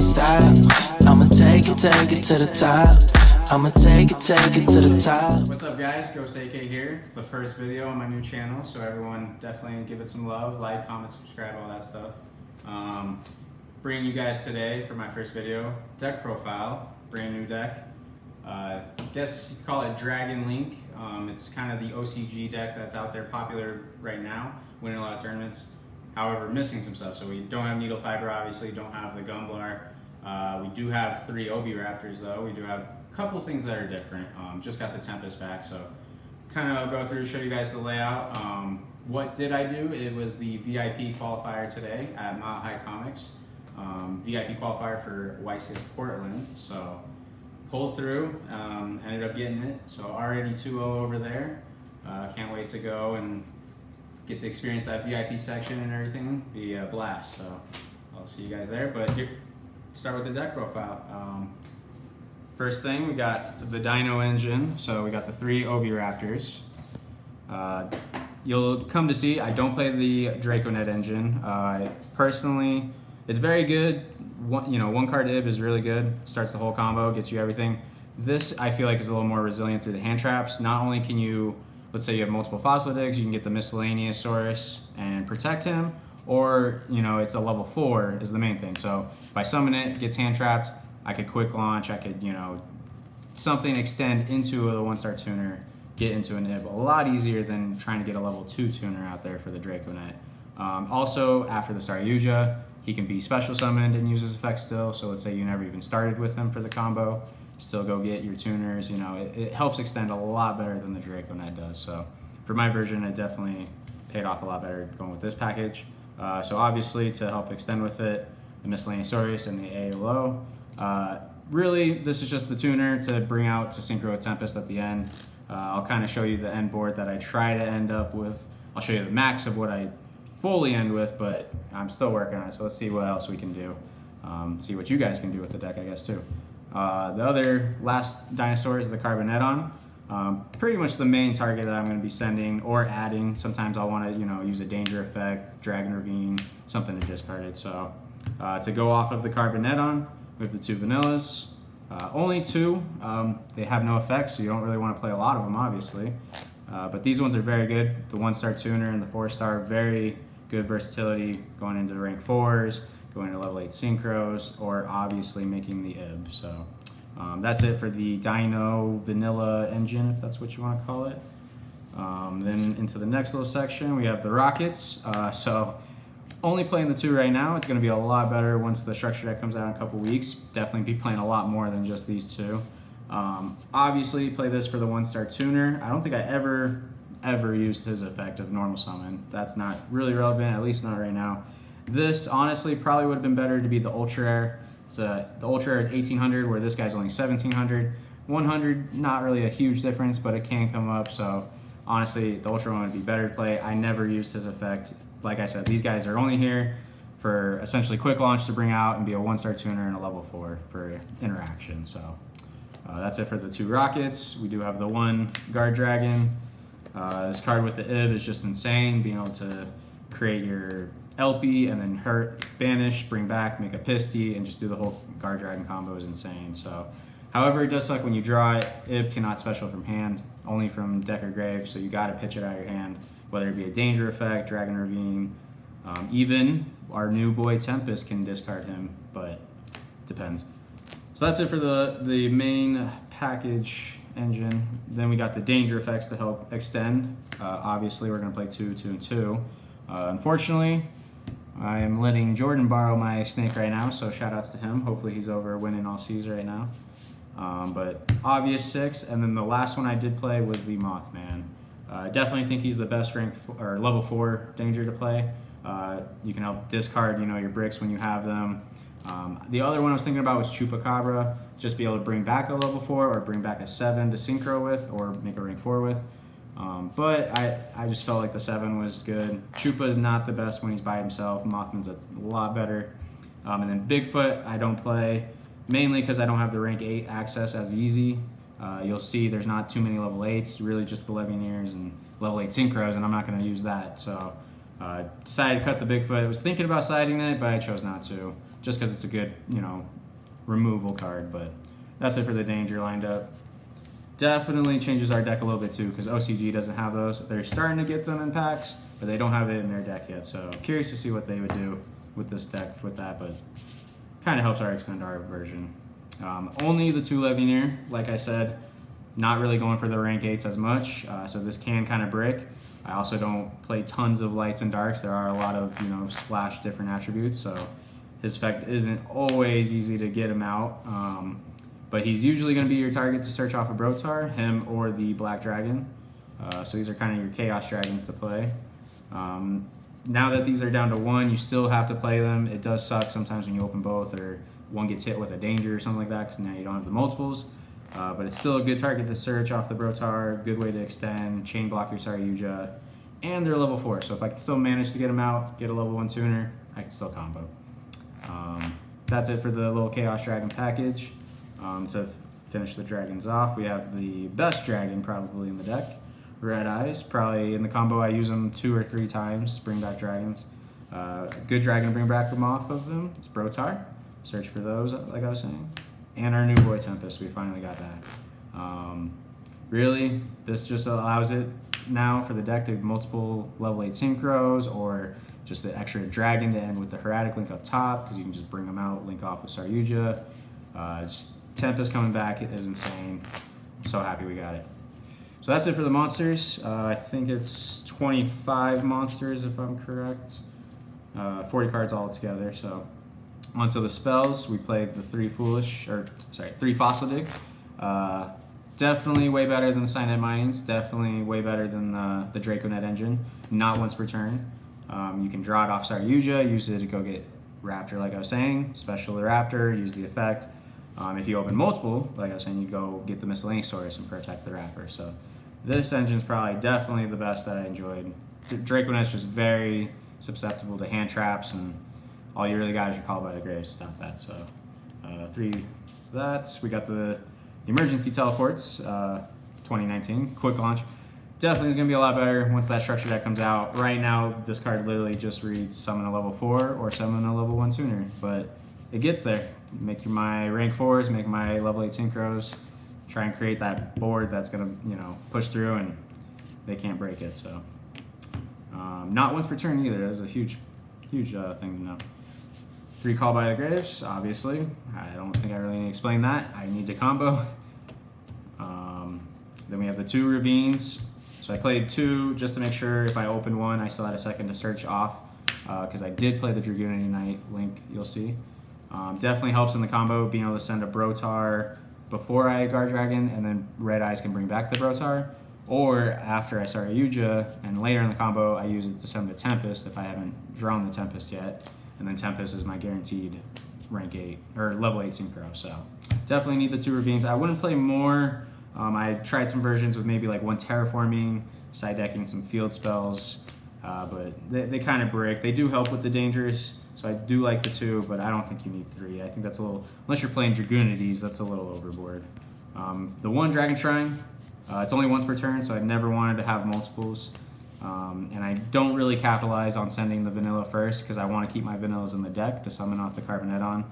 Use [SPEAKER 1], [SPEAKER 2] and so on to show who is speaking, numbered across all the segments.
[SPEAKER 1] Italian style. I'ma take it to the top. I'ma take it to the top.
[SPEAKER 2] What's up guys, Ghost AK here. It's the first video on my new channel, so everyone definitely give it some love, like, comment, subscribe, all that stuff. Bringing you guys today for my first video, deck profile, brand new deck. Guess you could call it Dragon Link. It's kind of the OCG deck that's out there popular right now, winning a lot of tournaments. However, missing some stuff. So we don't have Needle Fiber, obviously, don't have the Gumblar. We do have 3 OV Raptors though. We do have a couple things that are different. Just got the Tempest back, so kind of go through, show you guys the layout. What did I do? It was the V.I.P qualifier today at Mile High Comics. V.I.P qualifier for YCS Portland. So pulled through, ended up getting it. So already 2-0 over there. Can't wait to go and get to experience that VIP section and everything. Be a blast. So I'll see you guys there. But here, start with the deck profile. First thing, we got the Dino engine. So we got the 3 OV Raptors. You'll come to see, I don't play the DracoNet engine. Personally, it's very good. One card IB is really good. Starts the whole combo, gets you everything. This, I feel like, is a little more resilient through the hand traps. Not only can you, let's say you have multiple Fossil Digs, you can get the Miscellaneous Saurus and protect him, or, it's a level 4 is the main thing. So if I summon it, gets hand trapped, I could quick launch, I could, something extend into a 1-star tuner, get into an IB. A lot easier than trying to get a level 2 tuner out there for the DracoNet. Also, after the Saryuja, he can be special summoned and use his effects still. So let's say you never even started with him for the combo, still go get your tuners. It helps extend a lot better than the DracoNet does. So for my version, it definitely paid off a lot better going with this package. So obviously, to help extend with it, the Miscellaneous Saurus and the AOO. Really, this is just the tuner to bring out to Synchro Tempest at the end. I'll kind of show you the end board that I try to end up with. I'll show you the max of what I fully end with, but I'm still working on it, so let's see what else we can do. See what you guys can do with the deck, I guess, too. The other last dinosaur is the Carbonetton. Pretty much the main target that I'm going to be sending or adding. Sometimes I'll want to, use a danger effect, Dragon Ravine, something to discard it. So to go off of the Carbonetton, we have the 2 vanillas. Only 2. They have no effects, so you don't really want to play a lot of them, obviously. But these ones are very good. The 1-star tuner and the 4-star, very good versatility going into the rank 4s, going into level 8 synchros, or obviously making the IB. So that's it for the Dino vanilla engine, if that's what you want to call it. Then into the next little section, we have the Rockets. So only playing the 2 right now. It's going to be a lot better once the structure deck comes out in a couple weeks. Definitely be playing a lot more than just these 2. Obviously, play this for the 1-star tuner. I don't think I ever used his effect of normal summon. That's not really relevant, at least not right now. This, honestly, probably would have been better to be the Ultra Rare. The Ultra Rare is 1800, where this guy's only 1700. 100, not really a huge difference, but it can come up. So, honestly, the Ultra one would be better to play. I never used his effect. Like I said, these guys are only here for essentially quick launch to bring out and be a 1-star tuner and a level 4 for interaction. So that's it for the 2 Rockets. We do have the 1 Guard Dragon. This card with the IB is just insane, being able to create your LP and then hurt, banish, bring back, make a Pisty, and just do the whole Guard Dragon combo is insane. So, however, it does suck when you draw it. IB cannot special from hand, only from deck or grave, so you got to pitch it out of your hand, whether it be a danger effect, Dragon Ravine, even our new boy Tempest can discard him, but depends. So that's it for the main package engine. Then we got the danger effects to help extend. Obviously, we're going to play 2, 2, and 2. Unfortunately, I am letting Jordan borrow my snake right now, so shout outs to him. Hopefully he's over winning all C's right now. But obvious 6, and then the last one I did play was the Mothman. I definitely think he's the best rank or level 4 danger to play. You can help discard, your bricks when you have them. The other one I was thinking about was Chupacabra. Just be able to bring back a level 4 or bring back a 7 to synchro with, or make a rank 4 with. But I just felt like the 7 was good. Chupa is not the best when he's by himself. Mothman's a lot better. And then Bigfoot I don't play, mainly because I don't have the rank 8 access as easy. You'll see there's not too many level 8s, really just the Levianeers and level 8 synchros, and I'm not going to use that. So Decided to cut the Bigfoot. I was thinking about siding it, but I chose not to, just because it's a good, removal card. But that's it for the danger lined up. Definitely changes our deck a little bit too, because OCG doesn't have those. They're starting to get them in packs, but they don't have it in their deck yet. So curious to see what they would do with this deck with that, but kind of helps extend our version. Only the 2 Levineer, like I said, not really going for the rank 8s as much, so this can kind of brick. I also don't play tons of lights and darks. There are a lot of, splash different attributes, so his effect isn't always easy to get him out. But he's usually going to be your target to search off a Brotar, him or the Black Dragon. So these are kind of your Chaos Dragons to play. Now that these are down to 1, you still have to play them. It does suck sometimes when you open both, or one gets hit with a danger or something like that, because now you don't have the multiples. But it's still a good target to search off the Brotar, good way to extend, chain block your Saryuja, and they're level 4. So if I can still manage to get them out, get a level 1 tuner, I can still combo. That's it for the little Chaos Dragon package. To finish the dragons off, we have the best dragon probably in the deck, Red Eyes. Probably in the combo I use them 2 or 3 times, bring back dragons. Good dragon to bring back them off of them. It's Brotar. Search for those, like I was saying. And our new boy Tempest, we finally got back. Really, this just allows it now for the deck to multiple level 8 Synchros, or just an extra dragon to end with the Heraldic link up top, because you can just bring them out, link off with Saryuja. Tempest coming back is insane. I'm so happy we got it. So that's it for the monsters. I think it's 25 monsters if I'm correct. 40 cards all together. So onto the spells. We played the 3 Fossil Dig. Definitely way better than the Signet Mines. Definitely way better than the Draconet engine. Not once per turn. You can draw it off Saryuja, use it to go get Raptor, like I was saying. Special the Raptor, use the effect. If you open multiple, like I was saying, you go get the Miscellaneous Source and protect the Raptor. So this engine is probably definitely the best that I enjoyed. Draconet's just very susceptible to hand traps, and all you really got is your Call by the Grave to stop that. So 3 that. We got the Emergency Teleports, 2019, quick launch. Definitely is going to be a lot better once that structure deck comes out. Right now, this card literally just reads summon a level 4 or summon a level 1 tuner, but it gets there. Make my rank 4s, make my level 8 Synchros, try and create that board that's going to, push through, and they can't break it. So not once per turn either. That's a huge thing to know. 3 Call by the Graves, obviously. I don't think I really need to explain that. I need to combo. Then we have the 2 Ravines. So I played 2 just to make sure if I opened one, I still had a second to search off, because I did play the Dragoon Unite link, you'll see. Definitely helps in the combo, being able to send a Brotar before I Guard Dragon, and then Red Eyes can bring back the Brotar. Or after I Saryuja, and later in the combo, I use it to send the Tempest if I haven't drawn the Tempest yet. And then Tempest is my guaranteed rank 8, or level 8 Synchro. So definitely need the 2 Ravines. I wouldn't play more. I tried some versions with maybe like 1 Terraforming, side decking some field spells, but they kind of break. They do help with the dangers, so I do like the 2, but I don't think you need 3. I think that's a little, unless you're playing Dragoonities, that's a little overboard. The 1 Dragon Shrine, it's only once per turn, so I never wanted to have multiples. And I don't really capitalize on sending the vanilla first, because I want to keep my vanillas in the deck to summon off the Carboneton.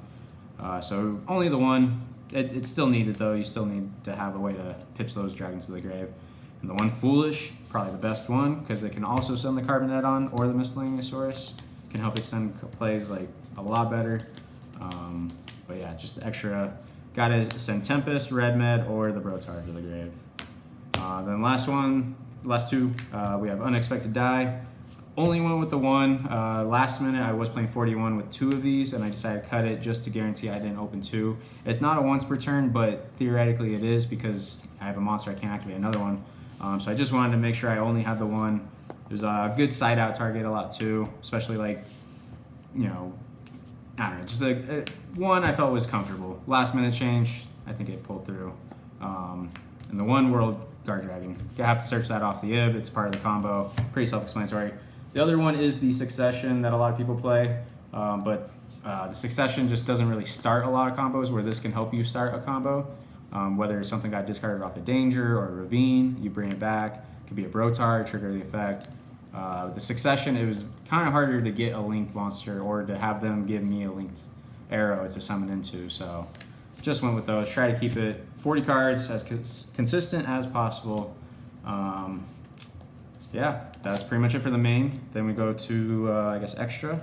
[SPEAKER 2] So only the 1. It's still needed though. You still need to have a way to pitch those dragons to the grave. And the 1 Foolish, probably the best one, because it can also send the Carboneton or the Miscellaneous Source. Can help extend plays like a lot better. But yeah, just extra. Gotta send Tempest, Red Med, or the Brotar to the grave. Then last 2, we have Unexpected Die. Only went with the 1. Last minute, I was playing 41 with 2 of these, and I decided to cut it just to guarantee I didn't open 2. It's not a once per turn, but theoretically it is, because I have a monster, I can't activate another one. So I just wanted to make sure I only had the 1. There's a good side out target a lot too, especially like, I don't know, just a 1 I felt was comfortable. Last minute change, I think it pulled through. And the 1 World Guard Dragon, you have to search that off the IB. It's part of the combo, pretty self-explanatory. The other one is the Succession that a lot of people play, but the Succession just doesn't really start a lot of combos, where this can help you start a combo. Whether something got discarded off a Danger or a Ravine, you bring it back. It could be a Brotar, trigger the effect. The succession, it was kind of harder to get a linked monster or to have them give me a linked arrow to summon into. So just went with those. Try to keep it 40 cards as consistent as possible. Yeah, that's pretty much it for the main. Then we go to, I guess, extra.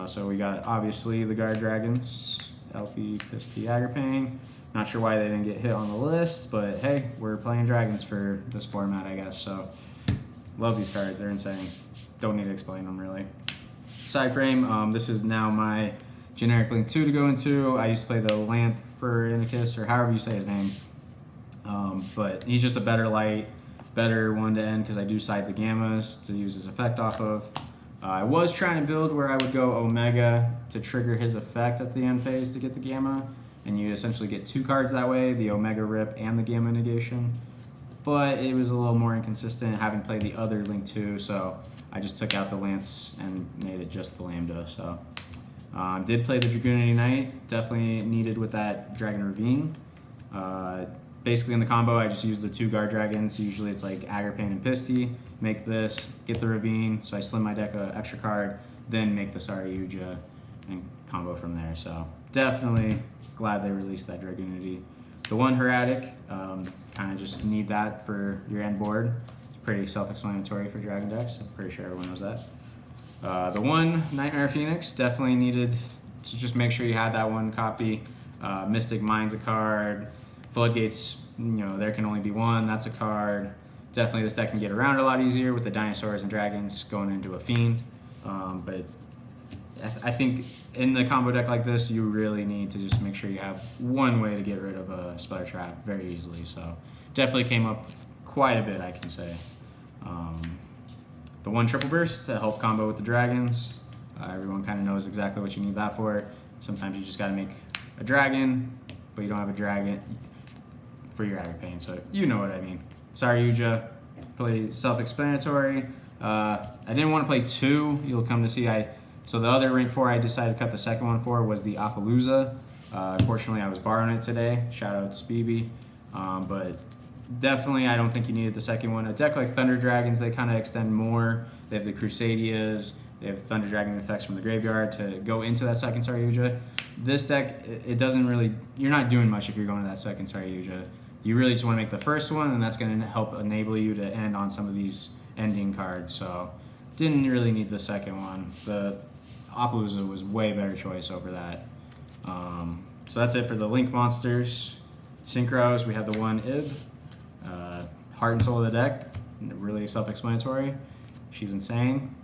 [SPEAKER 2] So we got, obviously, the Guard Dragons, LP, Pisty, Agripane. Not sure why they didn't get hit on the list, but hey, we're playing Dragons for this format, I guess. So love these cards. They're insane. Don't need to explain them, really. Side frame, this is now my generic Link 2 to go into. I used to play the Lamphernicus, or however you say his name. But he's just a better light, better one to end because I do side the Gammas to use his effect off of. I was trying to build where I would go Omega to trigger his effect at the end phase to get the Gamma, and you essentially get 2 cards that way, the Omega Rip and the Gamma Negation. But it was a little more inconsistent having played the other Link 2, so I just took out the Lance and made it just the Lambda. So did play the Dragoon Knight, definitely needed with that Dragon Ravine. Basically in the combo, I just use the 2 Guard Dragons. Usually it's like Agripane and Pisty. Make this, get the Ravine, so I slim my deck an extra card, then make the Saryuja and combo from there. So definitely glad they released that Dragoonity. The one Heradic, kind of just need that for your end board. It's pretty self-explanatory for Dragon decks. I'm pretty sure everyone knows that. The one Nightmare Phoenix, definitely needed to just make sure you had that one copy. Mystic Mind's a card. Floodgates, there can only be one. That's a card. Definitely this deck can get around a lot easier with the dinosaurs and dragons going into a Fiend. But I think in the combo deck like this, you really need to just make sure you have one way to get rid of a Sputter Trap very easily. So definitely came up quite a bit, I can say. The one Triple Burst to help combo with the dragons. Everyone kind of knows exactly what you need that for. Sometimes you just got to make a dragon, but you don't have a dragon for your Agripane, so you know what I mean. Saryuja, play self-explanatory. I didn't want to play 2. You'll come to see. So the other rank 4 I decided to cut the second one for was the Appaloosa. Unfortunately, I was borrowing it today. Shoutouts BB. But definitely, I don't think you needed the second one. A deck like Thunder Dragons, they kind of extend more. They have the Crusadias. They have Thunder Dragon effects from the graveyard to go into that second Saryuja. This deck, it doesn't really, you're not doing much if you're going to that second Saryuja. You really just want to make the first one, and that's going to help enable you to end on some of these ending cards. So didn't really need the second one. The Appaloosa was way better choice over that. So that's it for the Link monsters. Synchros, we have the one Ib. Heart and Soul of the deck, really self-explanatory. She's insane.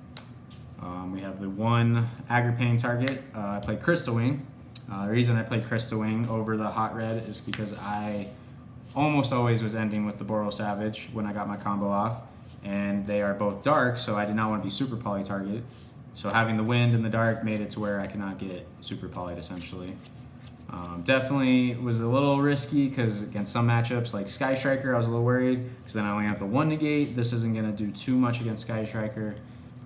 [SPEAKER 2] We have the one Agripane target. I played Crystal Wing. The reason I played Crystal Wing over the Hot Red is because I almost always was ending with the Boral Savage when I got my combo off, and they are both dark, so I did not want to be super poly target. So having the wind and the dark made it to where I cannot get super polyed essentially. Definitely was a little risky because against some matchups like Sky Striker, I was a little worried because then I only have the 1 negate. This isn't going to do too much against Sky Striker.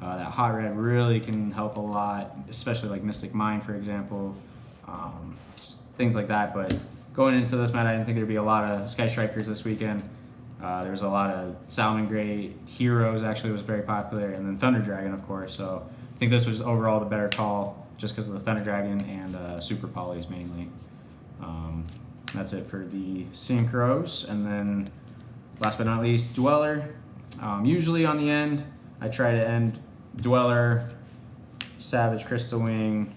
[SPEAKER 2] That Hot Red really can help a lot, especially like Mystic Mind, for example. Things like that, but going into this match, I didn't think there'd be a lot of Sky Strikers this weekend. There was a lot of Salamangreat Heroes actually was very popular, and then Thunder Dragon, of course. So I think this was overall the better call just because of the Thunder Dragon and Super Polys mainly. That's it for the Synchros. And then last but not least, Dweller. Usually on the end, I try to end Dweller, Savage, Crystal Wing,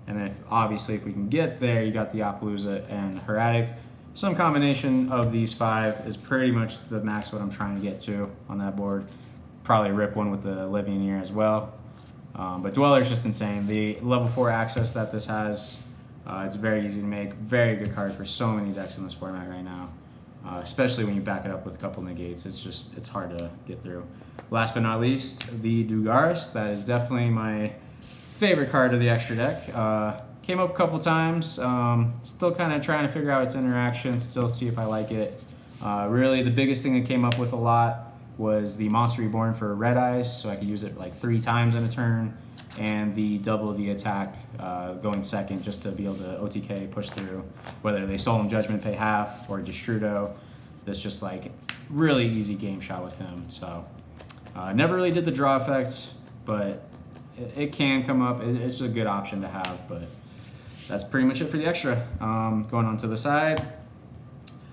[SPEAKER 2] and then obviously if we can get there, you got the Appaloosa and Heradic. Some combination of these 5 is pretty much the max what I'm trying to get to on that board. Probably rip one with the Livian Ear as well. But Dweller is just insane. The level 4 access that this has, it's very easy to make. Very good card for so many decks in this format right now. Especially when you back it up with a couple negates. It's hard to get through. Last but not least, the Dugaris. That is definitely my favorite card of the extra deck. Came up a couple times. Still kind of trying to figure out its interaction, still see if I like it. Really, the biggest thing that came up with a lot was the Monster Reborn for Red Eyes, so I could use it like 3 times in a turn, and the double the attack going second just to be able to OTK push through, whether they Solemn Judgment pay half or Destrudo. That's just like really easy game shot with him. So Never really did the draw effect, but it can come up. It's a good option to have, but that's pretty much it for the extra. Going on to the side.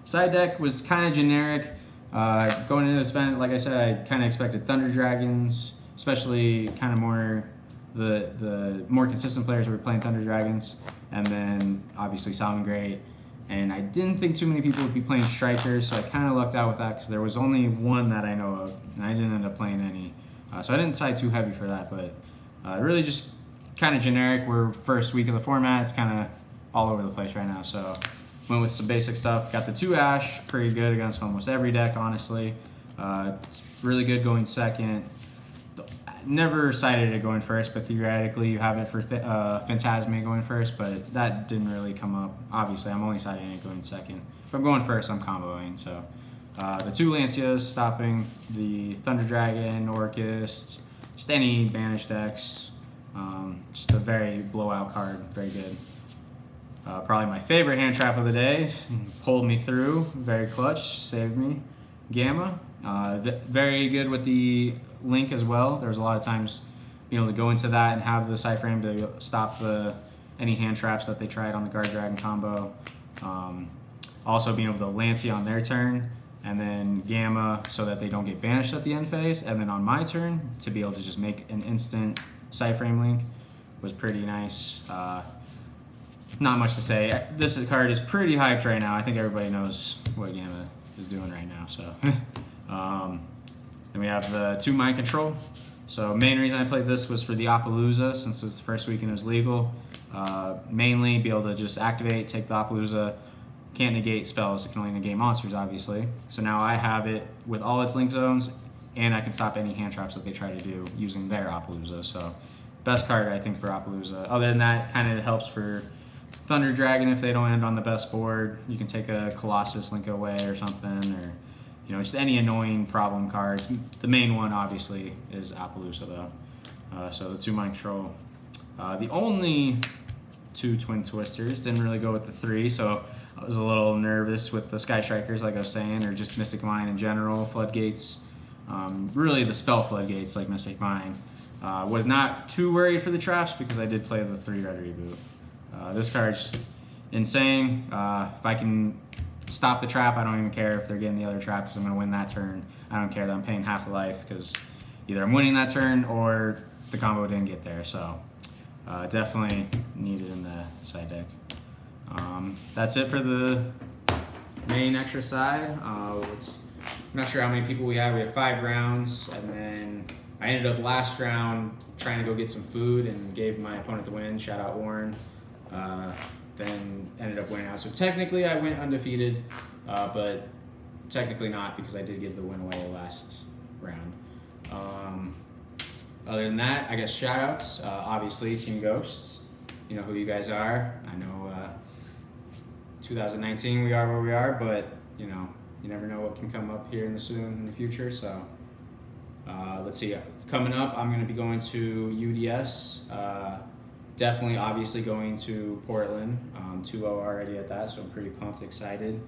[SPEAKER 2] Side deck was kind of generic. Going into this event, like I said, I kind of expected Thunder Dragons, especially kind of more the more consistent players were playing Thunder Dragons, and then obviously Solemn Great. And I didn't think too many people would be playing Strikers, so I kind of lucked out with that because there was only one that I know of, and I didn't end up playing any. So I didn't side too heavy for that, but really just kind of generic. We're first week of the format. It's kind of all over the place right now. So went with some basic stuff. Got the 2 Ash, pretty good against almost every deck, honestly. It's really good going second. Never cited it going first, but theoretically you have it for Phantasme going first, but that didn't really come up. Obviously, I'm only citing it going second. If I'm going first, I'm comboing. So the 2 Lancias stopping the Thunder Dragon, Orcust, just any banished decks. Just a very blowout card, very good. Probably my favorite hand trap of the day. Pulled me through, very clutch, saved me. Gamma, very good with the Link as well. There's a lot of times being able to go into that and have the side frame to stop any hand traps that they tried on the Guard Dragon combo. Also being able to Lancia on their turn, and then Gamma so that they don't get banished at the end phase, and then on my turn to be able to just make an instant side frame Link was pretty nice. Not much to say. This card is pretty hyped right now. I think everybody knows what Gamma is doing right now. So. Then we have the 2 Mind Control. So main reason I played this was for the Appaloosa, since it was the first week and it was legal. Mainly be able to just activate, take the Appaloosa. Can't negate spells, it can only negate monsters, obviously. So now I have it with all its link zones, and I can stop any hand traps that they try to do using their Appaloosa. So best card, I think, for Appaloosa. Other than that, kind of helps for Thunder Dragon if they don't end on the best board. You can take a Colossus Link away or something, or just any annoying problem cards. The main one, obviously, is Appaloosa, though. So the 2 Mind Control. The only 2 Twin Twisters, didn't really go with the 3, so I was a little nervous with the Sky Strikers, like I was saying, or just Mystic Mine in general, Floodgates. Really the spell Floodgates, like Mystic Mine. Was not too worried for the traps because I did play the 3-red reboot. This card's just insane. If I can stop the trap, I don't even care if they're getting the other trap because I'm going to win that turn. I don't care that I'm paying half a life because either I'm winning that turn or the combo didn't get there. So definitely needed in the side deck. That's it for the main extra side. I'm not sure how many people we had. We had 5 rounds, and then I ended up last round trying to go get some food and gave my opponent the win. Shout out Warren. Then ended up winning out. So technically I went undefeated, but technically not because I did give the win away last round. Other than that, I guess shoutouts. Obviously, Team Ghosts. You know who you guys are. I know 2019 we are where we are, but you never know what can come up here in the future. So let's see. Coming up, I'm going to be going to UDS. Definitely, obviously, going to Portland. 2-0 already at that, so I'm pretty pumped, excited.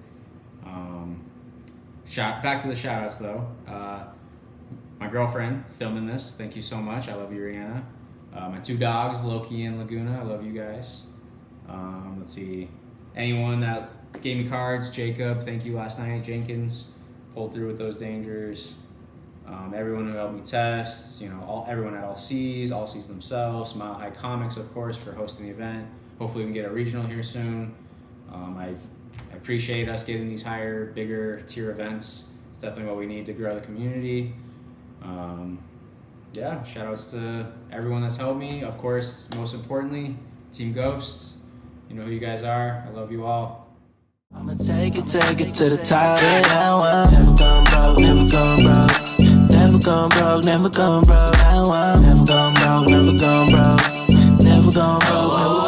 [SPEAKER 2] Back to the shoutouts, though. My girlfriend filming this. Thank you so much. I love you, Rihanna. My 2 dogs, Loki and Laguna. I love you guys. Let's see. Anyone that gave me cards, Jacob, thank you last night. Jenkins pulled through with those dangers. Everyone who helped me test, everyone at All Seas themselves, Mile High Comics, of course, for hosting the event. Hopefully we can get a regional here soon. I appreciate us getting these higher, bigger tier events. It's definitely what we need to grow the community. Yeah, shout outs to everyone that's helped me. Of course, most importantly, Team Ghosts. You know who you guys are. I love you all.
[SPEAKER 1] I'ma take it to the top. Now I'm never gone broke, never gone broke. Never gone broke, never gone broke. Now I'm never gone broke, never gone broke. Never gone broke, never